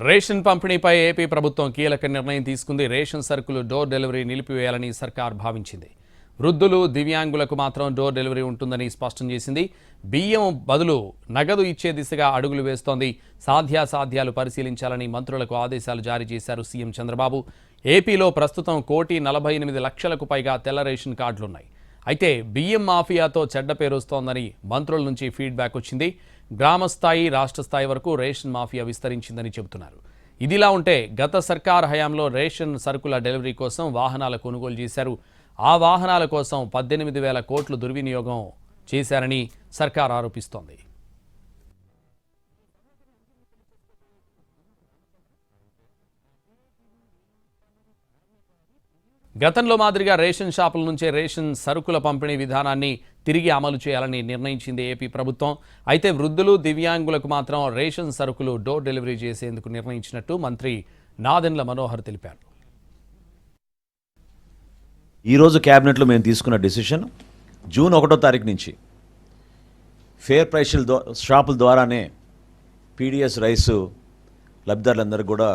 Ration పంపిణీపై AP ప్రభుత్వం కీలక నిర్ణయం తీసుకుంది. రేషన్ సరుకులు డోర్ డెలివరీ నిలిపివేయాలని సర్కార్ భావించింది. వృద్ధులు, దివ్యాంగులకు మాత్రం డోర్ డెలివరీ ఉంటుందని స్పష్టం చేసింది. బియ్యం బదులు నగదు ఇచ్చే దిశగా అడుగులు వేస్తోంది. సాధ్యాసాధ్యాలు పరిశీలించాలని మంత్రులకు ఆదేశాలు జారీ చేశారు సీఎం చంద్రబాబు. ఏపీలో ప్రస్తుతం 1,48,00,000కు పైగా తెల్ల రేషన్ కార్డులున్నాయి. అయితే బియ్యం మాఫియాతో చెడ్డ పేరు వస్తోందని మంత్రుల నుంచి ఫీడ్బ్యాక్ వచ్చింది. గ్రామ స్థాయి, రాష్ట్ర స్థాయి వరకు రేషన్ మాఫియా విస్తరించిందని చెబుతున్నారు. ఇదిలా ఉంటే గత సర్కార్ హయాంలో రేషన్ సరుకుల డెలివరీ కోసం వాహనాల కొనుగోలు చేశారు. ఆ వాహనాల కోసం 18,000 కోట్లు దుర్వినియోగం చేశారని సర్కార్ ఆరోపిస్తోంది. గతంలో మాదిరిగా రేషన్ షాపుల నుంచే రేషన్ సరుకుల పంపిణీ విధానాన్ని తిరిగి అమలు చేయాలని నిర్ణయించింది ఏపీ ప్రభుత్వం. అయితే వృద్ధులు, దివ్యాంగులకు మాత్రం రేషన్ సరుకులు డోర్ డెలివరీ చేసేందుకు నిర్ణయించినట్టు మంత్రి నాదెండ్ల మనోహర్ తెలిపారు. ఈరోజు క్యాబినెట్లో మేము తీసుకున్న డెసిషన్ జూన్ 1వ తారీఖు నుంచి ఫేర్ ప్రైస్ షాపుల ద్వారానే పీడిఎస్ రైసు లబ్ధిదారులందరికీ కూడా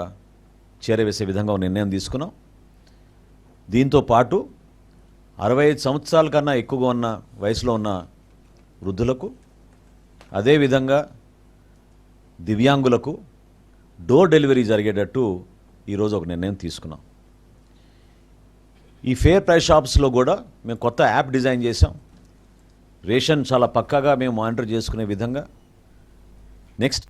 చేరవేసే విధంగా నిర్ణయం తీసుకున్నాం. దీంతో పాటు 65 సంవత్సరాల కన్నా ఎక్కువగా ఉన్న వయసులో ఉన్న వృద్ధులకు, అదేవిధంగా దివ్యాంగులకు డోర్ డెలివరీ జరిగేటట్టు ఈరోజు ఒక నిర్ణయం తీసుకున్నాం. ఈ ఫేర్ ప్రైస్ షాప్స్లో కూడా మేము కొత్త యాప్ డిజైన్ చేసాం. రేషన్ చాలా పక్కాగా మేము మానిటర్ చేసుకునే విధంగా నెక్స్ట్